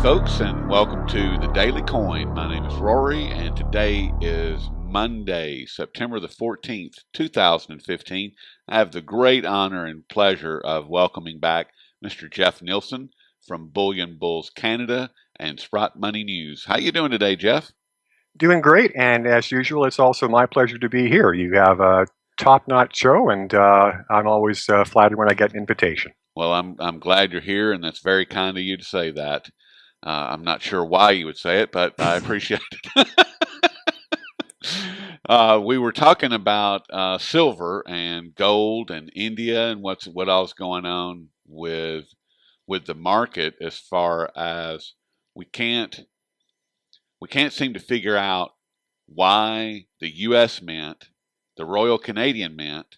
folks, and welcome to the Daily Coin. My name is Rory, and today is Monday, September the 14th, 2015. I have the great honor and pleasure of welcoming back Mr. Jeff Nielson from Bullion Bulls Canada and Sprott Money News. How you doing today, Jeff? Doing great, and as usual, it's also my pleasure to be here. You have a top-notch show, and I'm always flattered when I get an invitation. Well, I'm glad you're here, and that's very kind of you to say that. I'm not sure why you would say it, but I appreciate it. We were talking about silver and gold and India and what all's going on with the market as far as we can't seem to figure out why the U.S. Mint, the Royal Canadian Mint,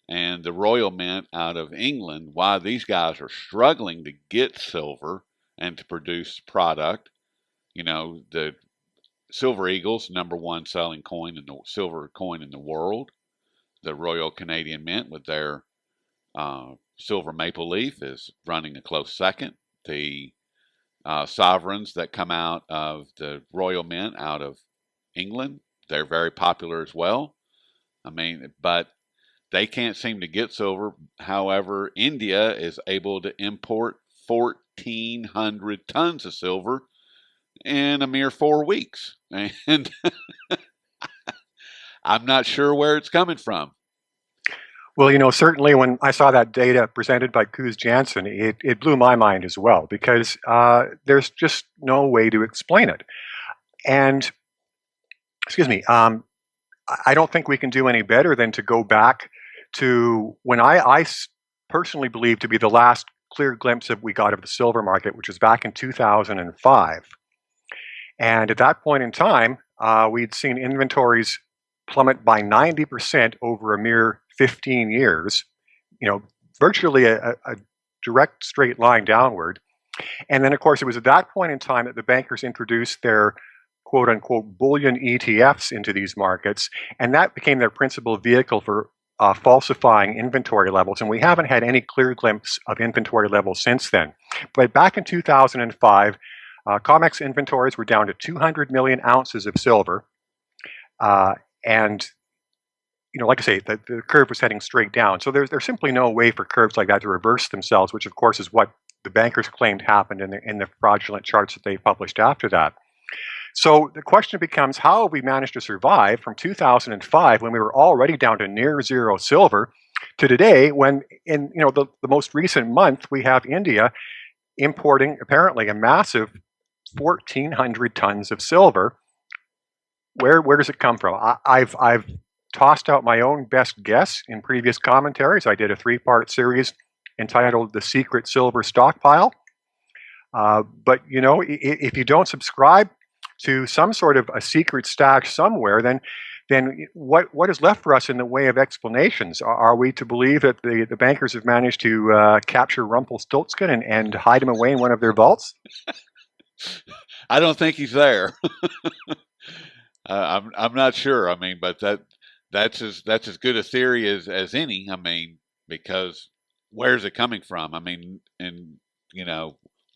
and the Royal Mint out of England, why these guys are struggling to get silver and to produce product. You know, the Silver Eagle's #1 selling coin in the silver coin in the world. The Royal Canadian Mint with their silver maple leaf is running a close second. The sovereigns that come out of the Royal Mint out of England, they're very popular as well. I mean, but they can't seem to get silver. However, India is able to import 1,400 tons of silver in a mere 4 weeks. And I'm not sure where it's coming from. Well, certainly when I saw that data presented by Koos Janssen, it blew my mind as well, because there's just no way to explain it. And, excuse me, I don't think we can do any better than to go back to when I personally believe to be the last clear glimpse that we got of the silver market, which was back in 2005. And at that point in time, we'd seen inventories plummet by 90% over a mere 15 years, virtually a direct straight line downward. And then, of course, it was at that point in time that the bankers introduced their quote unquote bullion ETFs into these markets, and that became their principal vehicle for falsifying inventory levels, and we haven't had any clear glimpse of inventory levels since then. But back in 2005, COMEX inventories were down to 200 million ounces of silver, and like I say, the curve was heading straight down. So there's simply no way for curves like that to reverse themselves, which of course is what the bankers claimed happened in the fraudulent charts that they published after that. So the question becomes, how have we managed to survive from 2005, when we were already down to near zero silver, to today, when in the most recent month we have India importing apparently a massive 1,400 tons of silver? Where does it come from? I've tossed out my own best guess in previous commentaries. I did a 3-part series entitled "The Secret Silver Stockpile." But if you don't subscribe to some sort of a secret stash somewhere, then what is left for us in the way of explanations? Are we to believe that the bankers have managed to capture Rumpelstiltskin and hide him away in one of their vaults? I don't think he's there. I'm not sure. I mean, but that's as good a theory as any. I mean, because where's it coming from? I mean, and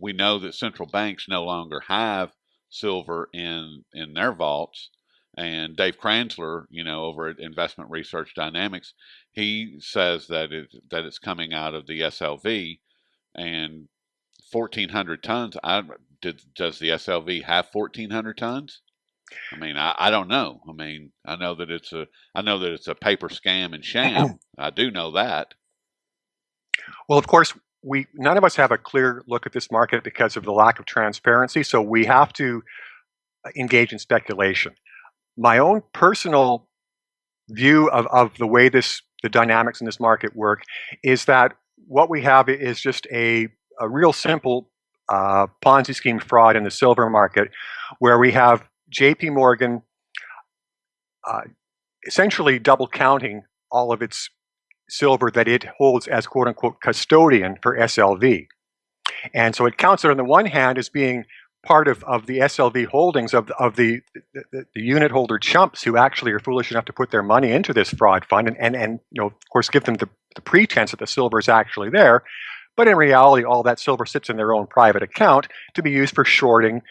we know that central banks no longer have silver in their vaults, and Dave Kranzler, over at Investment Research Dynamics, he says that it's coming out of the SLV, and 1,400 tons. Does the SLV have 1,400 tons? I mean, I don't know. I mean, I know that it's a paper scam and sham. I do know that. Well, of course, none of us have a clear look at this market because of the lack of transparency, so we have to engage in speculation. My own personal view of the way the dynamics in this market work is that what we have is just a real simple Ponzi scheme fraud in the silver market, where we have JP Morgan essentially double counting all of its silver that it holds as quote unquote custodian for SLV. And so it counts it on the one hand as being part of the SLV holdings of the unit holder chumps who actually are foolish enough to put their money into this fraud fund and of course give them the pretense that the silver is actually there. But in reality, all that silver sits in their own private account to be used for shorting,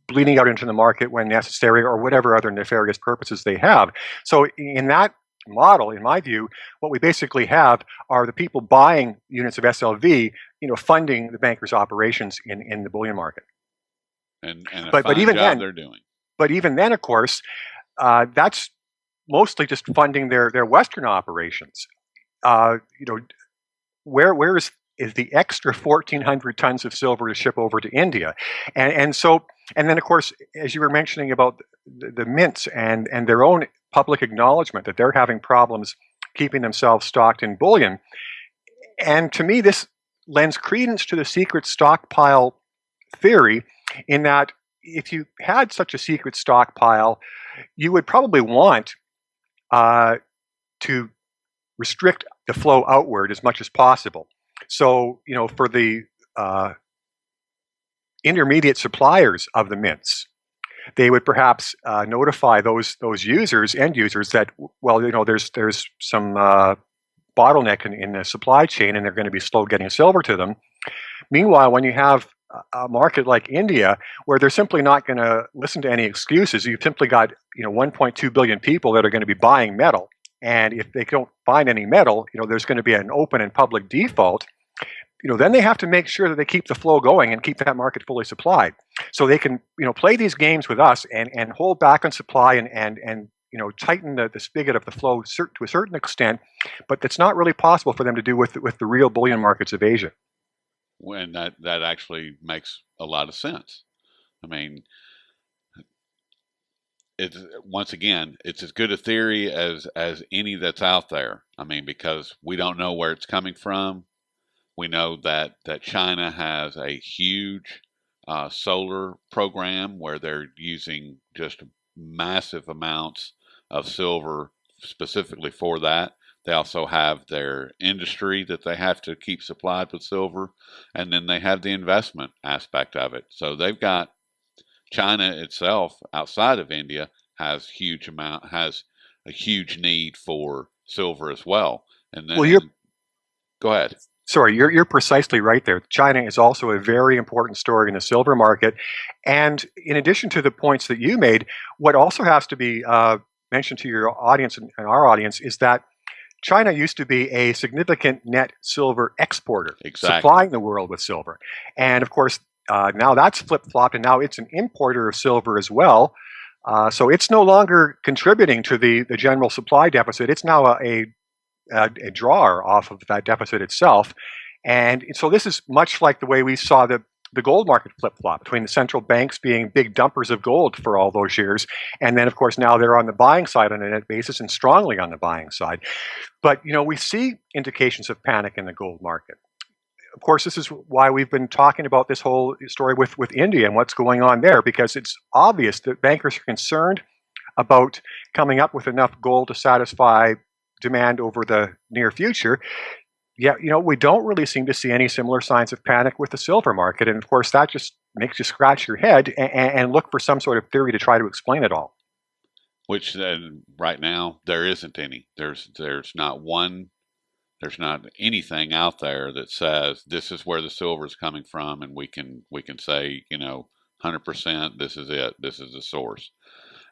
bleeding out into the market when necessary, or whatever other nefarious purposes they have. So in that model, in my view, what we basically have are the people buying units of SLV, funding the bankers' operations in the bullion market. And a But fine even job then, they're doing. but even then, of course, that's mostly just funding their Western operations. Uh, you know, where is the extra 1,400 tons of silver to ship over to India, and then of course, as you were mentioning about the mints and their own public acknowledgement that they're having problems keeping themselves stocked in bullion, and to me this lends credence to the secret stockpile theory, in that if you had such a secret stockpile, you would probably want to restrict the flow outward as much as possible. So, for the intermediate suppliers of the mints, they would perhaps notify those end users that, well, there's some bottleneck in the supply chain, and they're going to be slow getting silver to them. Meanwhile, when you have a market like India, where they're simply not going to listen to any excuses, you've simply got 1.2 billion people that are going to be buying metal, and if they don't find any metal, there's going to be an open and public default. Then they have to make sure that they keep the flow going and keep that market fully supplied, so they can play these games with us and hold back on supply and tighten the spigot of the flow to a certain extent, but that's not really possible for them to do with the real bullion markets of Asia. When that actually makes a lot of sense. I mean, it's once again, it's as good a theory as any that's out there. I mean, because we don't know where it's coming from. We know that China has a huge solar program where they're using just massive amounts of silver specifically for that. They also have their industry that they have to keep supplied with silver, and then they have the investment aspect of it. So they've got China itself outside of India has a huge need for silver as well. And then, Well, go ahead. Sorry, you're precisely right there. China is also a very important story in the silver market. And in addition to the points that you made, what also has to be mentioned to your audience and our audience is that China used to be a significant net silver exporter, Exactly. supplying the world with silver. And of course, now that's flip-flopped, and now it's an importer of silver as well. So it's no longer contributing to the general supply deficit. It's now a drawer off of that deficit itself. And so this is much like the way we saw the gold market flip-flop between the central banks being big dumpers of gold for all those years. And then, of course, now they're on the buying side on a net basis, and strongly on the buying side. But, we see indications of panic in the gold market. Of course, this is why we've been talking about this whole story with India and what's going on there, because it's obvious that bankers are concerned about coming up with enough gold to satisfy demand over the near future. Yet, we don't really seem to see any similar signs of panic with the silver market. And of course, that just makes you scratch your head and look for some sort of theory to try to explain it all. Which right now there isn't any. There's not one. There's not anything out there that says this is where the silver is coming from, and we can say 100% this is it. This is the source.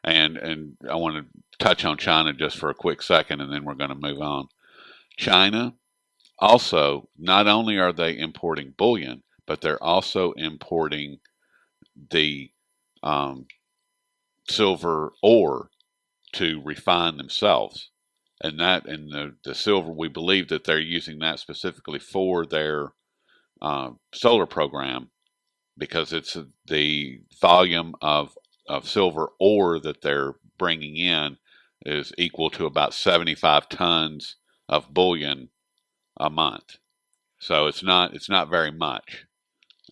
And I want to touch on China just for a quick second, and then we're going to move on. China also, not only are they importing bullion, but they're also importing the silver ore to refine themselves. And the silver, we believe that they're using that specifically for their solar program, because it's the volume of silver ore that they're bringing in is equal to about 75 tons of bullion a month. So it's not very much,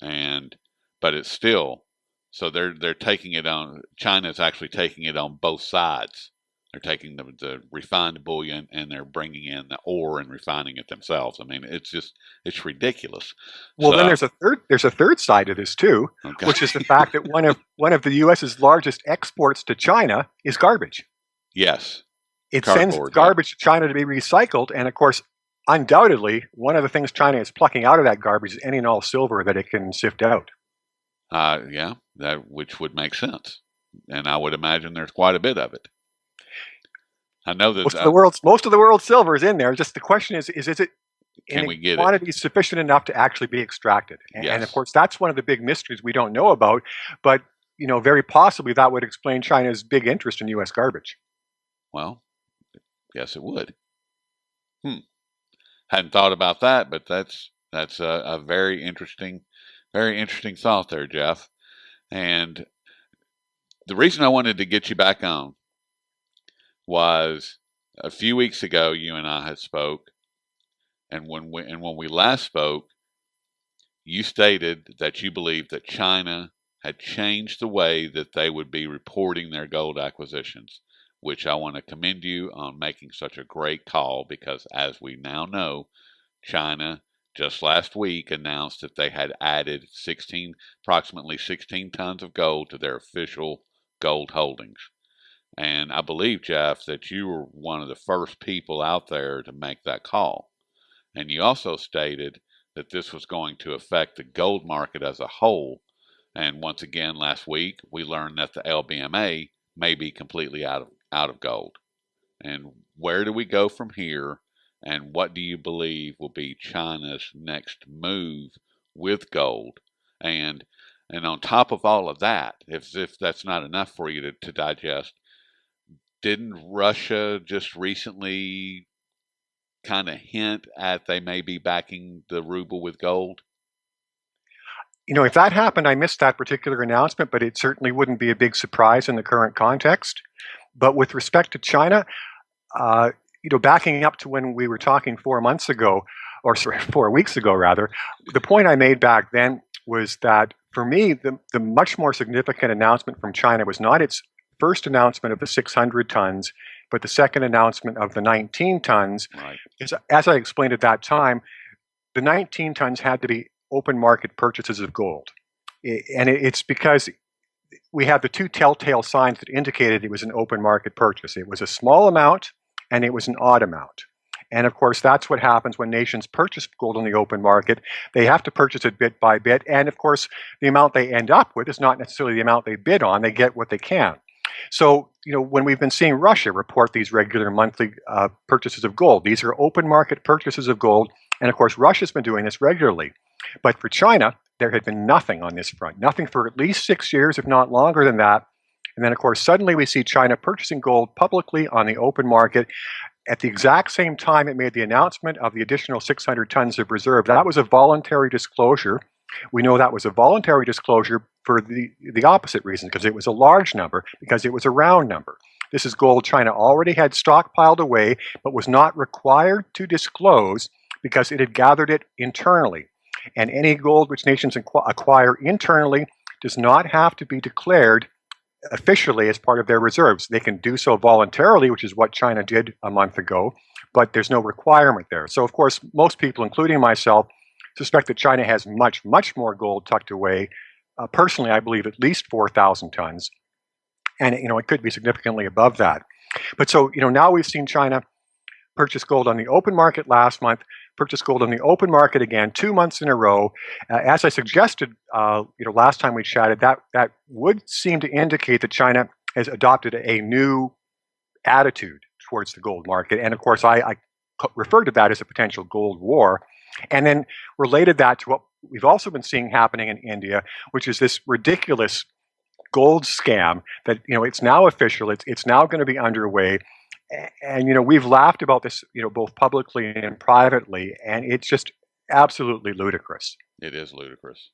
but it's still, so they're taking it on. China's actually taking it on both sides. They're taking the refined bullion, and they're bringing in the ore and refining it themselves. I mean, it's ridiculous. Well, so, then there's a third side to this too, okay. which is the fact that one of the U.S.'s largest exports to China is garbage. Yes, it cardboard, sends garbage to China to be recycled, and of course, undoubtedly, one of the things China is plucking out of that garbage is any and all silver that it can sift out. Yeah, that which would make sense, and I would imagine there's quite a bit of it. I know that. Most of the world's silver is in there. Just the question is it Can in we get it? quantity sufficient enough to actually be extracted? And of Yes. course, that's one of the big mysteries we don't know about. But very possibly that would explain China's big interest in U.S. garbage. Well, yes, it would. Hmm. Hadn't thought about that, but that's a very interesting thought there, Jeff. And the reason I wanted to get you back on was a few weeks ago you and I had spoke, and when we last spoke, you stated that you believed that China had changed the way that they would be reporting their gold acquisitions, which I want to commend you on making such a great call because, as we now know, China just last week announced that they had added approximately 16 tons of gold to their official gold holdings. And I believe, Jeff, that you were one of the first people out there to make that call. And you also stated that this was going to affect the gold market as a whole. And once again, last week, we learned that the LBMA may be completely out of gold. And where do we go from here? And what do you believe will be China's next move with gold? And on top of all of that, if that's not enough for you to digest, didn't Russia just recently kind of hint at they may be backing the ruble with gold? If that happened, I missed that particular announcement, but it certainly wouldn't be a big surprise in the current context. But with respect to China, uh, backing up to when we were talking 4 months ago, or sorry, 4 weeks ago rather, the point I made back then was that for me, the much more significant announcement from China was not its first announcement of the 600 tons, but the second announcement of the 19 tons. Right. As I explained at that time, the 19 tons had to be open market purchases of gold. And it's because we had the two telltale signs that indicated it was an open market purchase. It was a small amount and it was an odd amount. And of course, that's what happens when nations purchase gold on the open market. They have to purchase it bit by bit. And of course, the amount they end up with is not necessarily the amount they bid on. They get what they can. So, when we've been seeing Russia report these regular monthly purchases of gold, these are open market purchases of gold. And of course, Russia's been doing this regularly. But for China, there had been nothing on this front, nothing for at least 6 years, if not longer than that. And then, of course, suddenly we see China purchasing gold publicly on the open market. At the exact same time it made the announcement of the additional 600 tons of reserve. That was a voluntary disclosure. We know that was a voluntary disclosure for the opposite reason, because it was a large number, because it was a round number. This is gold China already had stockpiled away, but was not required to disclose because it had gathered it internally. And any gold which nations acquire internally does not have to be declared officially as part of their reserves. They can do so voluntarily, which is what China did a month ago, but there's no requirement there. So, of course, most people, including myself, suspect that China has much, much more gold tucked away. Personally, I believe at least 4,000 tons, and it could be significantly above that. But so, now we've seen China purchase gold on the open market last month, purchase gold on the open market again 2 months in a row. As I suggested, last time we chatted, that would seem to indicate that China has adopted a new attitude towards the gold market. And of course, I referred to that as a potential gold war. And then related that to what we've also been seeing happening in India, which is this ridiculous gold scam that, it's now official, it's now going to be underway. And we've laughed about this, both publicly and privately, and it's just absolutely ludicrous. It is ludicrous.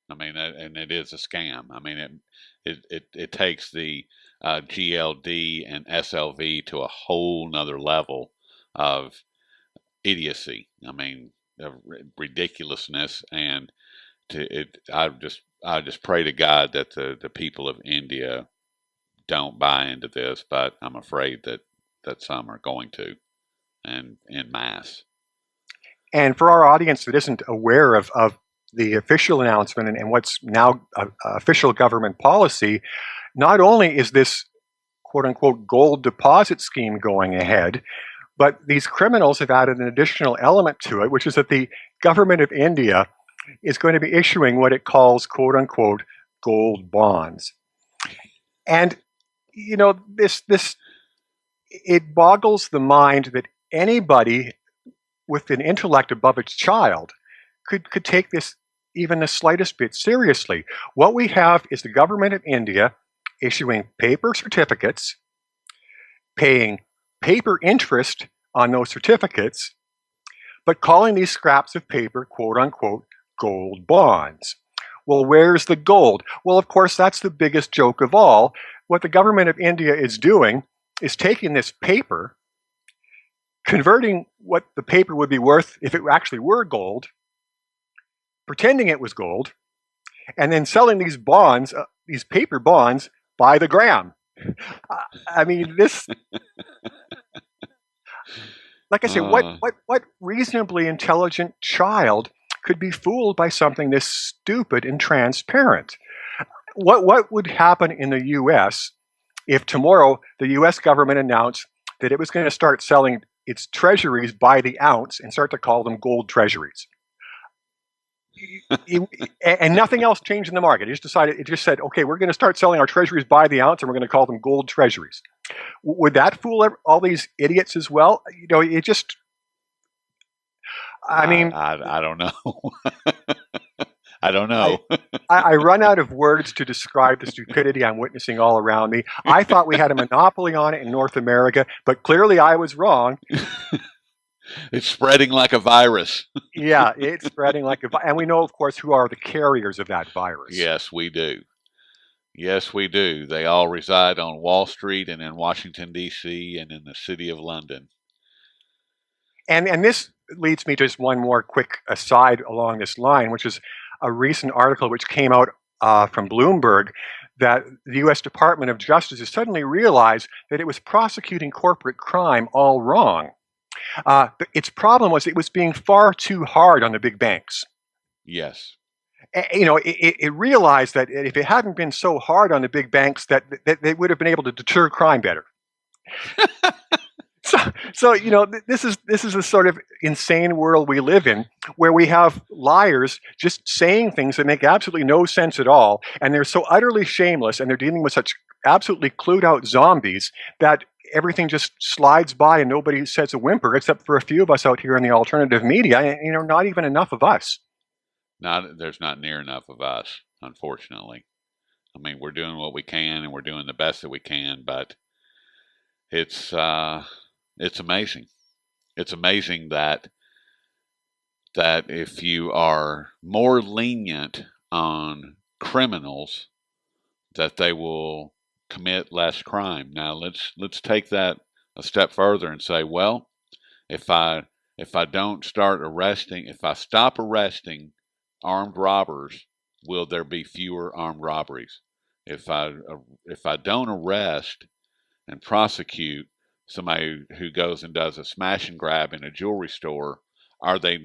I mean, and it is a scam. I mean, it takes the GLD and SLV to a whole nother level of idiocy. I mean, ridiculousness, and I just pray to God that the people of India don't buy into this, but I'm afraid that some are going to, and in mass. And for our audience that isn't aware of the official announcement and what's now official government policy, not only is this quote unquote gold deposit scheme going ahead, But these criminals have added an additional element to it, which is that the government of India is going to be issuing what it calls quote unquote gold bonds. And this it boggles the mind that anybody with an intellect above its child could take this even the slightest bit seriously. What we have is the government of India issuing paper certificates, paying paper interest on those certificates, but calling these scraps of paper, quote unquote, gold bonds. Well, where's the gold? Well, of course, that's the biggest joke of all. What the government of India is doing is taking this paper, converting what the paper would be worth if it actually were gold, pretending it was gold, and then selling these bonds, these paper bonds, by the gram. I mean, this. Like I say, Uh, what reasonably intelligent child could be fooled by something this stupid and transparent? What would happen in the U.S. if tomorrow the U.S. government announced that it was going to start selling its treasuries by the ounce and start to call them gold treasuries? And nothing else changed in the market. It just said, okay, we're going to start selling our treasuries by the ounce and we're going to call them gold treasuries. Would that fool all these idiots as well? It just, I mean, I don't know. I don't I, know. I run out of words to describe the stupidity I'm witnessing all around me. I thought we had a monopoly on it in North America, but clearly I was wrong. It's spreading like a virus. Yeah, it's spreading like and we know, of course, who are the carriers of that virus. Yes, we do. Yes, we do. They all reside on Wall Street and in Washington, D.C., and in the city of London. And this leads me to just one more quick aside along this line, which is a recent article which came out from Bloomberg that the U.S. Department of Justice has suddenly realized that it was prosecuting corporate crime all wrong. Its problem was it was being far too hard on the big banks. Yes. It realized that if it hadn't been so hard on the big banks, that they would have been able to deter crime better. So this is the sort of insane world we live in, where we have liars just saying things that make absolutely no sense at all, and they're so utterly shameless, and they're dealing with such absolutely clued out zombies that everything just slides by and nobody says a whimper, except for a few of us out here in the alternative media, and not even enough of us. There's not near enough of us, unfortunately. I mean, we're doing what we can and we're doing the best that we can, but it's amazing. It's amazing that if you are more lenient on criminals, that they will commit less crime. Now let's take that a step further and say, well, if I don't start arresting, if I stop arresting armed robbers, will there be fewer armed robberies? If I don't arrest and prosecute somebody who goes and does a smash and grab in a jewelry store, are they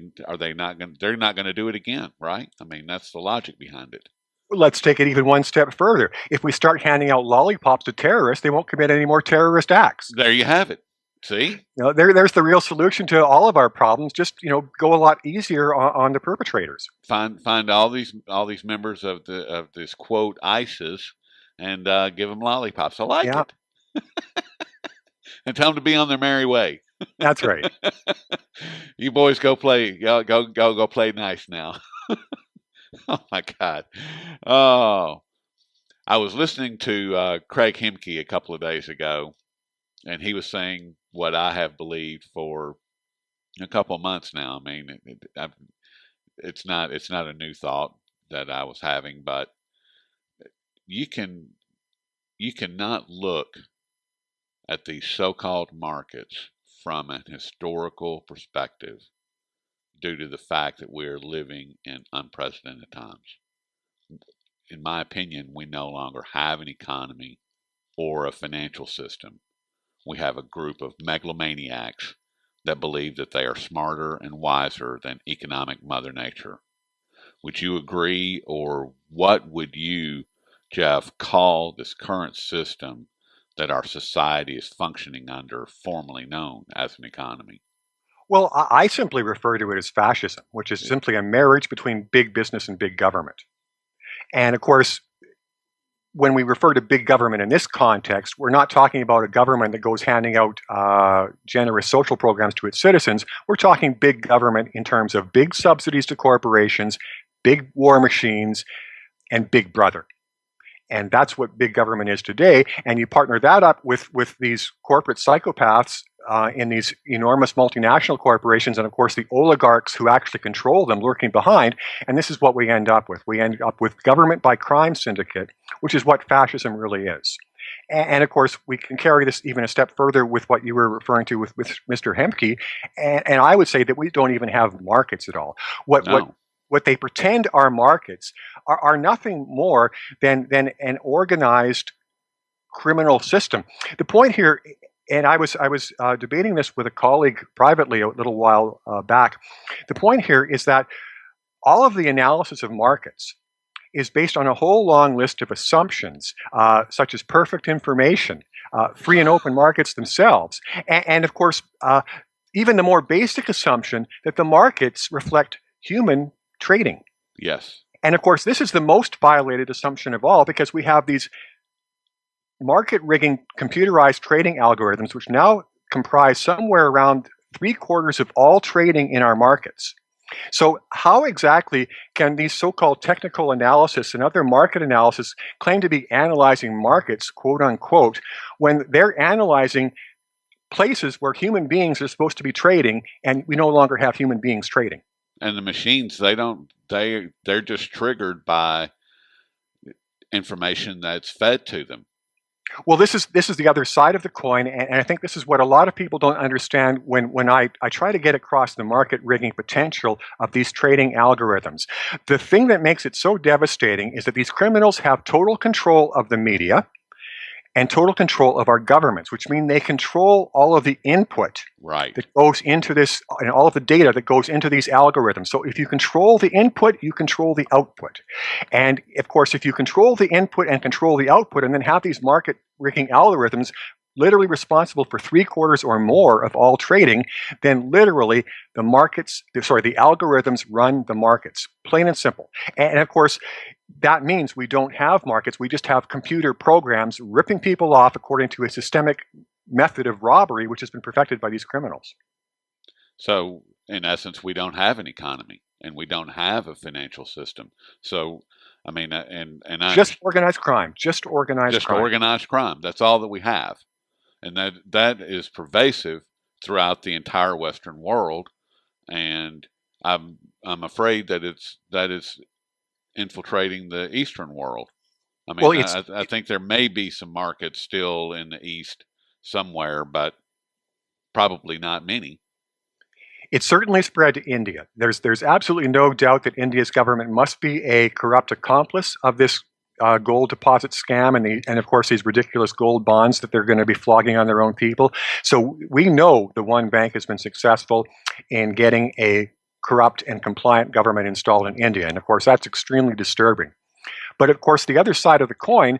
not going they're not going to do it again, right? I mean, that's the logic behind it. Let's take it even one step further. If we start handing out lollipops to terrorists, they won't commit any more terrorist acts. There you have it. See? There's the real solution to all of our problems. Just go a lot easier on the perpetrators. Find all these members of this quote ISIS and give them lollipops. I like Yeah, it, and tell them to be on their merry way. that's right. You boys go play. Go play nice now. Oh my God. Oh, I was listening to Craig Hemke a couple of days ago, and he was saying what I have believed for a couple of months now. I mean, it's not a new thought that I was having, but you cannot look at these so-called markets from an historical perspective due to the fact that we're living in unprecedented times. In my opinion, we no longer have an economy or a financial system. We have a group of megalomaniacs that believe that they are smarter and wiser than economic Mother Nature. Would you agree, or what would you, Jeff, call this current system that our society is functioning under, formerly known as an economy? Well, I simply refer to it as fascism, which is simply a marriage between big business and big government. And of course, when we refer to big government in this context, we're not talking about a government that goes handing out generous social programs to its citizens. We're talking big government in terms of big subsidies to corporations, big war machines, and big brother. And that's what big government is today. And you partner that up with these corporate psychopaths in these enormous multinational corporations, and of course the oligarchs who actually control them lurking behind. And this is what we end up with. We end up with government by crime syndicate, which is what fascism really is. And of course, we can carry this even a step further with what you were referring to with Mr. Hemke. And I would say that we don't even have markets at all. What they pretend are markets are nothing more than an organized criminal system. The point here, and I was debating this with a colleague privately a little while back. The point here is that all of the analysis of markets is based on a whole long list of assumptions, such as perfect information, free and open markets themselves, and of course, even the more basic assumption that the markets reflect human trading. Yes. And of course, this is the most violated assumption of all, because we have these market rigging computerized trading algorithms, which now comprise somewhere around 3/4 of all trading in our markets. So how exactly can these so-called technical analysis and other market analysis claim to be analyzing markets, quote unquote, when they're analyzing places where human beings are supposed to be trading, and we no longer have human beings trading? And the machines, they're just triggered by information that's fed to them. Well, this is the other side of the coin, and I think this is what a lot of people don't understand when I try to get across the market rigging potential of these trading algorithms. The thing that makes it so devastating is that these criminals have total control of the media and total control of our governments, which mean they control all of the input that goes into this, and all of the data that goes into these algorithms. So if you control the input, you control the output. And of course, if you control the input and control the output, and then have these market rigging algorithms literally responsible for 3/4 or more of all trading, then literally the algorithms run the markets, plain and simple. And of course, that means we don't have markets. We just have computer programs ripping people off according to a systemic method of robbery, which has been perfected by these criminals. So in essence, we don't have an economy, and we don't have a financial system. So, I mean, and just organized crime, just organized crime. That's all that we have. And that is pervasive throughout the entire Western world, and I'm afraid that is infiltrating the Eastern world. I mean, well, I think there may be some markets still in the East somewhere, but probably not many. It's certainly spread to India. There's absolutely no doubt that India's government must be a corrupt accomplice of this gold deposit scam, and of course these ridiculous gold bonds that they're going to be flogging on their own people. So we know the one bank has been successful in getting a corrupt and compliant government installed in India, and of course that's extremely disturbing. But of course the other side of the coin,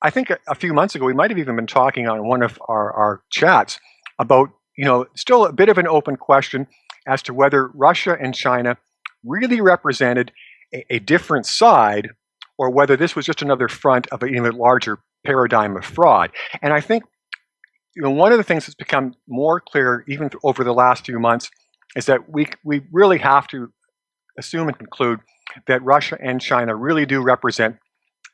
I think a few months ago we might have even been talking on one of our chats about, still a bit of an open question as to whether Russia and China really represented a different side, or whether this was just another front of an even larger paradigm of fraud. And I think one of the things that's become more clear even over the last few months is that we really have to assume and conclude that Russia and China really do represent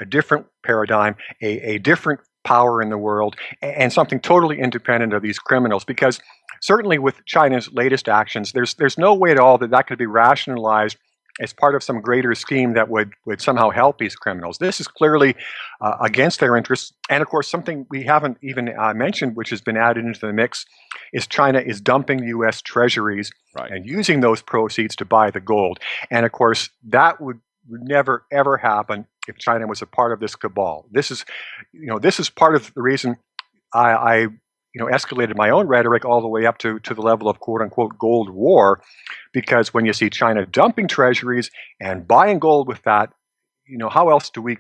a different paradigm, a different power in the world, and something totally independent of these criminals. Because certainly with China's latest actions, there's no way at all that could be rationalized as part of some greater scheme that would somehow help these criminals. This is clearly against their interests. And of course, something we haven't even mentioned, which has been added into the mix, is China is dumping U.S. treasuries and using those proceeds to buy the gold. And of course, that would never, ever happen if China was a part of this cabal. This is part of the reason I escalated my own rhetoric all the way up to the level of quote unquote gold war, because when you see China dumping treasuries and buying gold with that, how else do we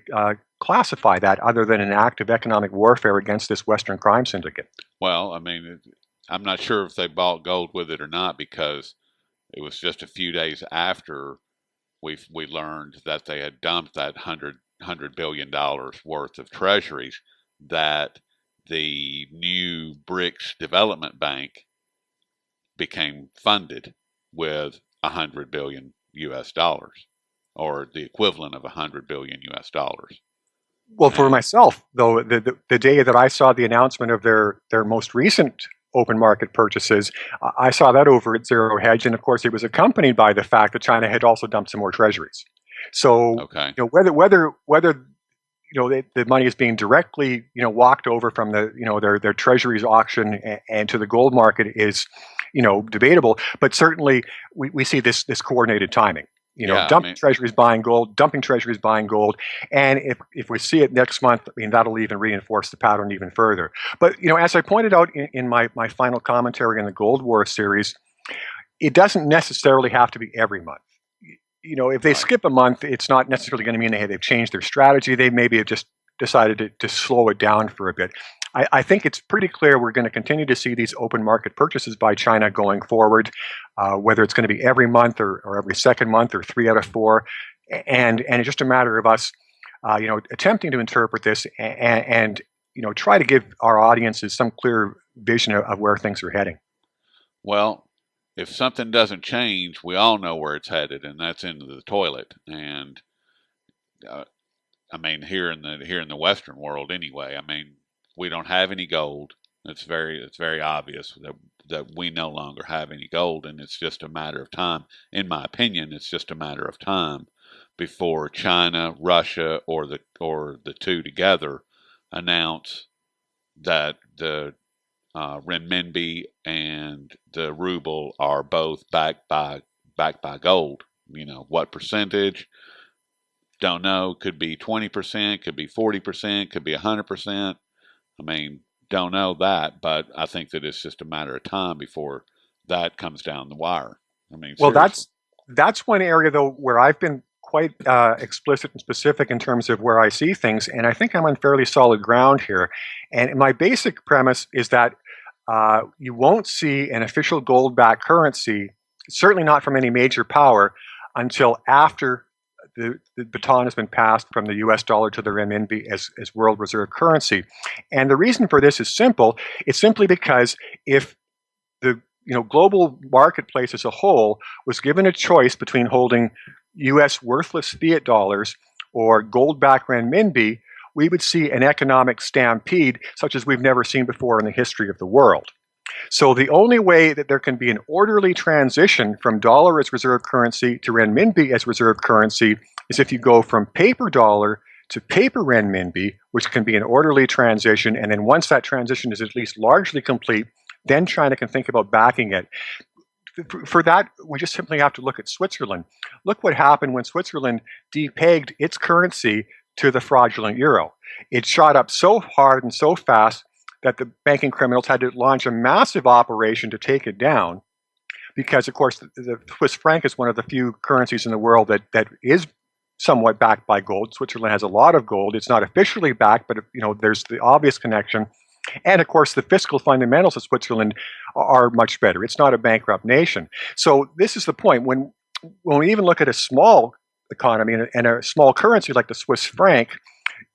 classify that other than an act of economic warfare against this Western crime syndicate? Well, I mean, I'm not sure if they bought gold with it or not because it was just a few days after we learned that they had dumped that $100 billion worth of treasuries that the new BRICS Development Bank became funded with 100 billion US dollars, or the equivalent of 100 billion US dollars. Well, for And myself, though, the day that I saw the announcement of their most recent open market purchases, I saw that over at Zero Hedge, and of course, it was accompanied by the fact that China had also dumped some more treasuries. So, okay, whether the money is being directly walked over from the their treasuries auction and to the gold market is debatable, but certainly we see this coordinated timing. yeah, I Dumping mean, treasuries buying gold, dumping treasuries buying gold, and if we see it next month, I mean that'll even reinforce the pattern even further. But as I pointed out in my final commentary in the Gold War series, it doesn't necessarily have to be every month. If they right. skip a month, it's not necessarily going to mean they've changed their strategy. They maybe have just decided to slow it down for a bit. I think it's pretty clear we're going to continue to see these open market purchases by China going forward, whether it's going to be every month or every second month or 3 out of 4. And it's just a matter of us, attempting to interpret this and try to give our audiences some clear vision of where things are heading. Well, if something doesn't change, we all know where it's headed, and that's into the toilet. And uh, I mean, here in the Western world, anyway. I mean, we don't have any gold. It's very obvious that we no longer have any gold, and it's just a matter of time. In my opinion, it's just a matter of time before China, Russia, or the two together announce that the renminbi and the ruble are both backed by gold. What percentage? Don't know. Could be 20%, could be 40%, could be 100%. I mean, don't know that, but I think that it's just a matter of time before that comes down the wire. I mean, Well, seriously. that's one area though where I've been quite explicit and specific in terms of where I see things, and I think I'm on fairly solid ground here. And my basic premise is that you won't see an official gold-backed currency, certainly not from any major power, until after the baton has been passed from the U.S. dollar to the renminbi as world reserve currency. And the reason for this is simple. It's simply because if the global marketplace as a whole was given a choice between holding U.S. worthless fiat dollars or gold-backed renminbi, we would see an economic stampede such as we've never seen before in the history of the world. So the only way that there can be an orderly transition from dollar as reserve currency to renminbi as reserve currency is if you go from paper dollar to paper renminbi, which can be an orderly transition. And then once that transition is at least largely complete, then China can think about backing it. For that, we just simply have to look at Switzerland. Look what happened when Switzerland depegged its currency to the fraudulent euro. It shot up so hard and so fast that the banking criminals had to launch a massive operation to take it down because, of course, the Swiss franc is one of the few currencies in the world that is somewhat backed by gold. Switzerland has a lot of gold. It's not officially backed, but there's the obvious connection. And of course, the fiscal fundamentals of Switzerland are much better. It's not a bankrupt nation. So this is the point. When we even look at a small economy and a small currency like the Swiss franc,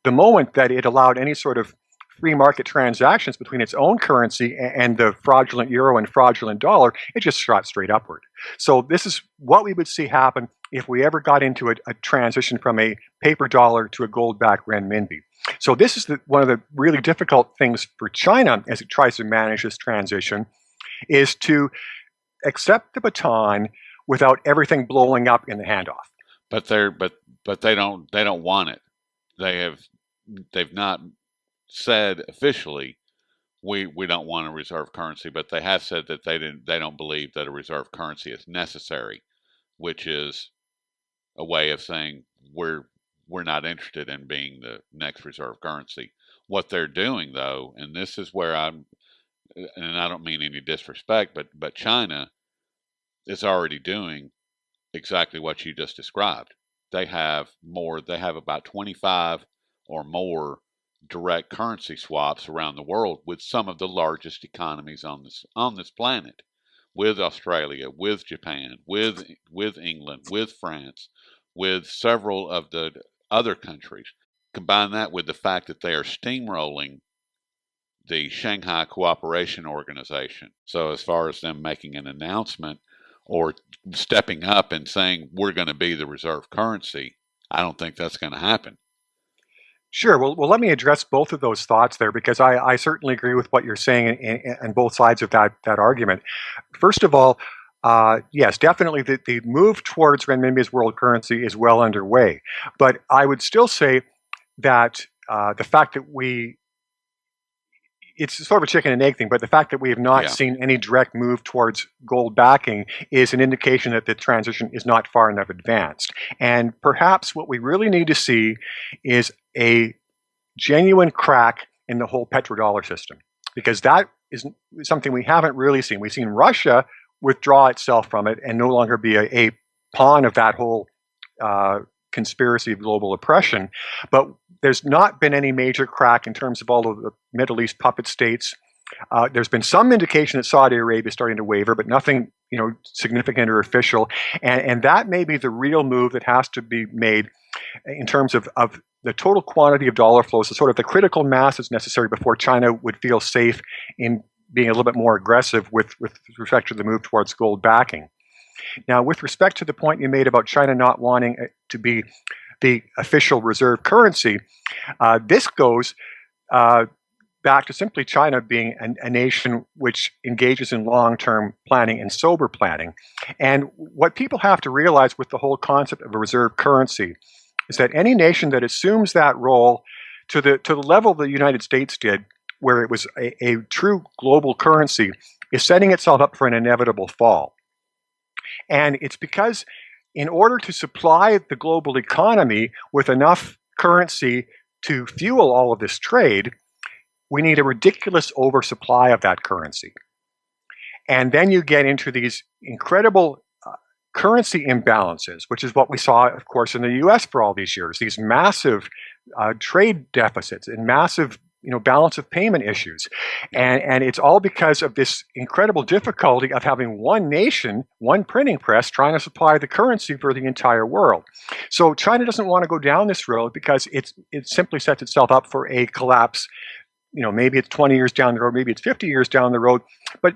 the moment that it allowed any sort of free market transactions between its own currency and the fraudulent euro and fraudulent dollar, it just shot straight upward. So this is what we would see happen if we ever got into a transition from a paper dollar to a gold-backed renminbi. So this is one of the really difficult things for China as it tries to manage this transition, is to accept the baton without everything blowing up in the handoff. But they don't want it. They've not said officially we don't want a reserve currency, but they have said that they don't believe that a reserve currency is necessary, which is a way of saying we're not interested in being the next reserve currency. What they're doing though, and this is where and I don't mean any disrespect, but China is already doing exactly what you just described. they have more. They have about 25 or more direct currency swaps around the world with some of the largest economies on this planet, with Australia, with Japan, with England, with France, with several of the other countries. Combine that with the fact that they are steamrolling the Shanghai Cooperation Organization. So, as far as them making an announcement or stepping up and saying we're going to be the reserve currency, I don't think that's going to happen. Sure. Well, let me address both of those thoughts there because I certainly agree with what you're saying on both sides of that argument. First of all, yes, definitely the move towards renminbi as world currency is well underway. But I would still say that the fact that it's sort of a chicken and egg thing, but the fact that we have not Yeah. seen any direct move towards gold backing is an indication that the transition is not far enough advanced. And perhaps what we really need to see is a genuine crack in the whole petrodollar system, because that is something we haven't really seen. We've seen Russia withdraw itself from it and no longer be a pawn of that whole conspiracy of global oppression. But there's not been any major crack in terms of all of the Middle East puppet states. There's been some indication that Saudi Arabia is starting to waver, but nothing, significant or official. And that may be the real move that has to be made in terms of the total quantity of dollar flows, so sort of the critical mass that's necessary before China would feel safe in being a little bit more aggressive with respect to the move towards gold backing. Now, with respect to the point you made about China not wanting to be the official reserve currency, this goes back to simply China being a nation which engages in long-term planning and sober planning. And what people have to realize with the whole concept of a reserve currency is that any nation that assumes that role to the level the United States did, where it was a true global currency, is setting itself up for an inevitable fall. And it's because in order to supply the global economy with enough currency to fuel all of this trade, we need a ridiculous oversupply of that currency. And then you get into these incredible currency imbalances, which is what we saw, of course, in the US for all these years, these massive trade deficits and massive balance of payment issues. And it's all because of this incredible difficulty of having one nation, one printing press, trying to supply the currency for the entire world. So China doesn't want to go down this road because it simply sets itself up for a collapse. Maybe it's 20 years down the road, maybe it's 50 years down the road, but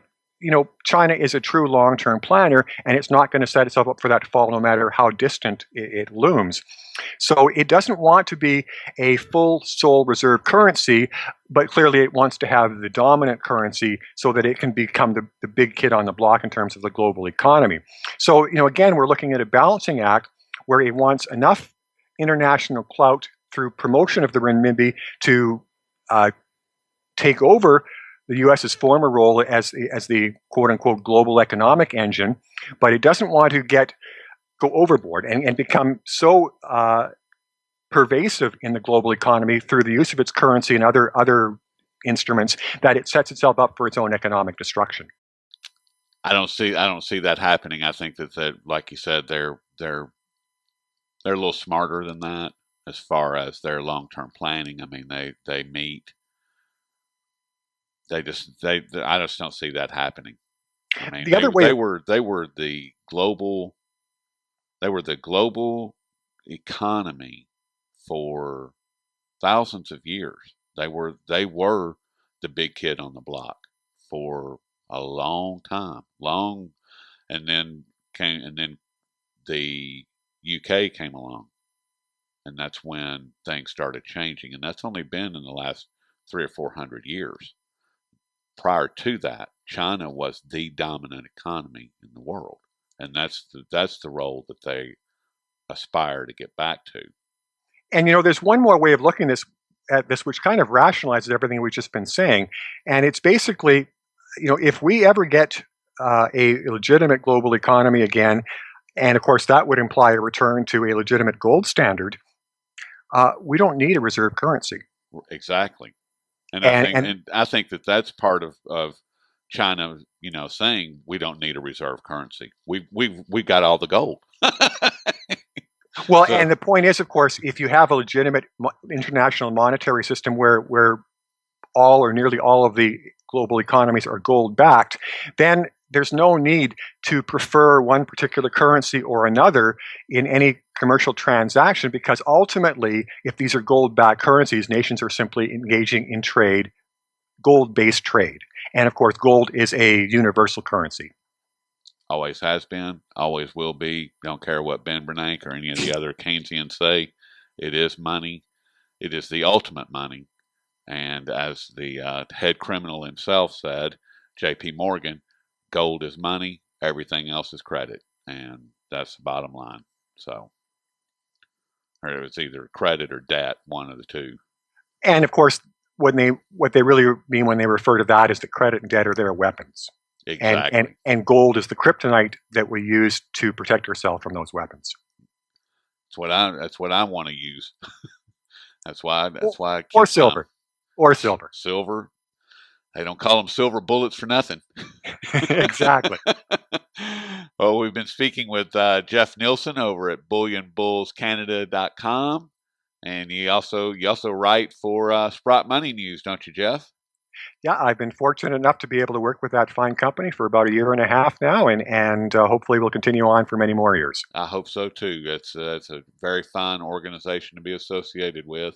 China is a true long-term planner, and it's not going to set itself up for that fall no matter how distant it looms. So it doesn't want to be a full sole reserve currency, but clearly it wants to have the dominant currency so that it can become the big kid on the block in terms of the global economy. So, again, we're looking at a balancing act where it wants enough international clout through promotion of the renminbi to take over the U.S.'s former role as the quote-unquote global economic engine, but it doesn't want to go overboard and become so pervasive in the global economy through the use of its currency and other instruments that it sets itself up for its own economic destruction. I don't see that happening. I think that like you said, they're a little smarter than that as far as their long-term planning. I mean, they meet. I just don't see that happening. I mean, they were the global economy for thousands of years. They were the big kid on the block for a long time. And then the UK came along, and that's when things started changing. And that's only been in the last 300 or 400 years. Prior to that, China was the dominant economy in the world, and that's the role that they aspire to get back to. And there's one more way of looking at this, which kind of rationalizes everything we've just been saying, and it's basically, if we ever get a legitimate global economy again, and of course that would imply a return to a legitimate gold standard, we don't need a reserve currency. Exactly. And I think that that's part of China, saying we don't need a reserve currency. We got all the gold. Well, So, and the point is, of course, if you have a legitimate international monetary system where all or nearly all of the global economies are gold backed, then there's no need to prefer one particular currency or another in any commercial transaction, because ultimately, if these are gold backed currencies, nations are simply engaging in trade, gold based trade. And of course, gold is a universal currency. always has been, always will be. Don't care what Ben Bernanke or any of the other Keynesians say. It is money. It is the ultimate money. And as the head criminal himself said, J.P. Morgan, gold is money, everything else is credit. And that's the bottom line. So, or it's either credit or debt, one of the two. And of course, what they really mean when they refer to that is that credit and debt are their weapons. Exactly. And gold is the kryptonite that we use to protect ourselves from those weapons. That's what I want to use. Or, That's why I or keep some silver. Or silver. silver. They don't call them silver bullets for nothing. Exactly. Well, we've been speaking with Jeff Nielson over at bullionbullscanada.com, and you also write for Sprott Money News, don't you, Jeff? Yeah, I've been fortunate enough to be able to work with that fine company for about a year and a half now, and hopefully we'll continue on for many more years. I hope so too. It's a very fine organization to be associated with.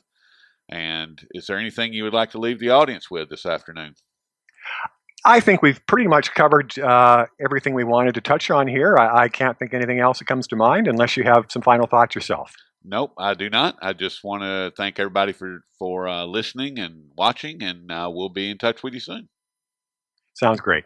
And is there anything you would like to leave the audience with this afternoon? I think we've pretty much covered everything we wanted to touch on here. I can't think anything else that comes to mind unless you have some final thoughts yourself. Nope, I do not. I just want to thank everybody for listening and watching, and we'll be in touch with you soon. Sounds great.